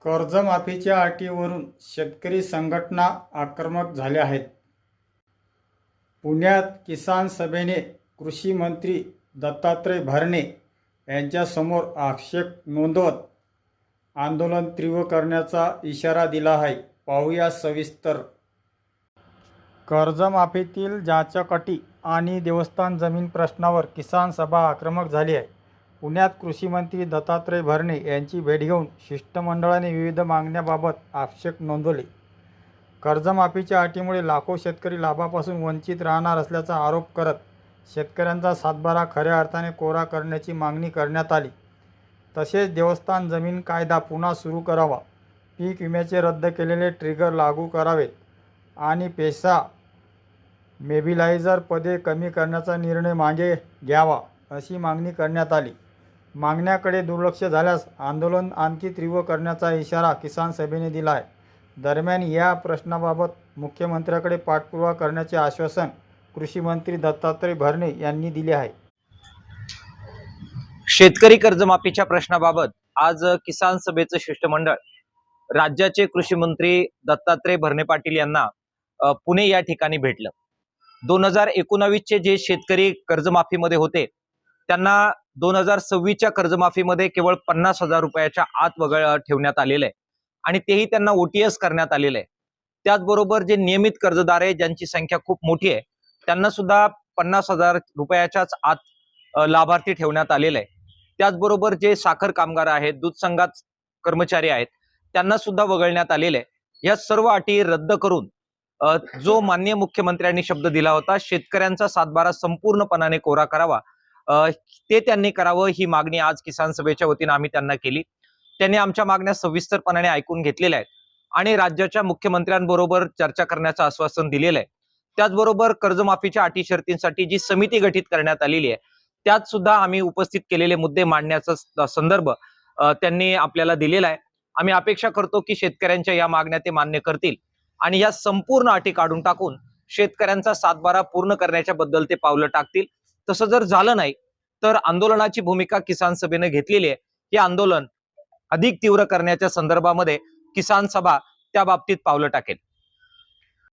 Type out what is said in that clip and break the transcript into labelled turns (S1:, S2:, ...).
S1: कर्जमाफीच्या अटीवरून शेतकरी संघटना आक्रमक झाल्या आहेत. पुण्यात किसान सभेने कृषी मंत्री दत्तात्रय भरणे यांच्यासमोर आक्षेप नोंदवत आंदोलन तीव्र करण्याचा इशारा दिला आहे. पाहूया सविस्तर. कर्जमाफीतील जाचक अटी आणि देवस्थान जमीन प्रश्नावर किसान सभा आक्रमक झाली आहे. पुण्यात कृषी मंत्री दत्तात्रय भरणे यांची भेट घेऊन शिष्टमंडळाने विविध मागण्याबाबत आक्षेप नोंदवले. कर्जमाफीच्या अटीमुळे लाखो शेतकरी लाभापासून वंचित राहणार असल्याचा आरोप करत शेतकऱ्यांचा सातबारा खऱ्या अर्थाने कोरा करण्याची मागणी करण्यात आली. तसेच देवस्थान जमीन कायदा पुन्हा सुरू करावा, पीक विम्याचे रद्द केलेले ट्रिगर लागू करावेत आणि पेसा मोबिलायझर पदे कमी करण्याचा निर्णय मागे घ्यावा अशी मागणी करण्यात आली. मागण्याकडे दुर्लक्ष झाल्यास आंदोलन आणखी तीव्र करण्याचा इशारा किसान सभेने दिला आहे. दरम्यान या प्रश्नाबाबत मुख्यमंत्र्यांकडे पाठपुरावा करण्याचे आश्वासन कृषी मंत्री दत्तात्रय भरणे यांनी दिले आहे.
S2: शेतकरी कर्जमाफीच्या प्रश्नाबाबत आज किसान सभेचं शिष्टमंडळ राज्याचे कृषी मंत्री दत्तात्रय भरणे पाटील यांना पुणे या ठिकाणी भेटलं. 2019चे जे शेतकरी कर्जमाफीमध्ये होते त्यांना 2026च्या कर्जमाफीमध्ये केवळ 50,000 रुपयाच्या आत ठेवण्यात आलेलं आहे आणि तेही त्यांना OTS करण्यात आलेलं आहे. त्याचबरोबर जे नियमित कर्जदार आहे ज्यांची संख्या खूप मोठी आहे त्यांना सुद्धा 50,000 रुपयाच्याच आत लाभार्थी ठेवण्यात आलेलं आहे. त्याचबरोबर जे साखर कामगार आहेत, दूध संघात कर्मचारी आहेत त्यांना सुद्धा वगळण्यात आलेलं आहे. या सर्व अटी रद्द करून जो माननीय मुख्यमंत्र्यांनी शब्द दिला होता शेतकऱ्यांचा सातबारा संपूर्णपणाने कोरा करावा ते त्यांनी करावं ही मागणी आज किसान सभेच्या वतीने आम्ही त्यांना केली. त्यांनी आमच्या मागण्या सविस्तरपणे ऐकून घेतलेल्या आहेत आणि राज्याच्या मुख्यमंत्र्यांबरोबर चर्चा करण्याचं आश्वासन दिलेलं आहे. त्याचबरोबर कर्जमाफीच्या अटी शर्तींसाठी जी समिती गठीत करण्यात आलेली आहे त्यात सुद्धा आम्ही उपस्थित केलेले मुद्दे मांडण्याचा संदर्भ त्यांनी आपल्याला दिलेला आहे. आम्ही अपेक्षा करतो की शेतकऱ्यांच्या या मागण्या ते मान्य करतील आणि या संपूर्ण अटी काढून टाकून शेतकऱ्यांचा सातबारा पूर्ण करण्याच्या बद्दल ते पावलं टाकतील. तसं जर झालं नाही तर आंदोलनाची भूमिका किसान सभेने घेतलेली आहे. हे आंदोलन अधिक तीव्र करण्याच्या संदर्भामध्ये किसान सभा त्या बाबतीत पावलं टाकेल.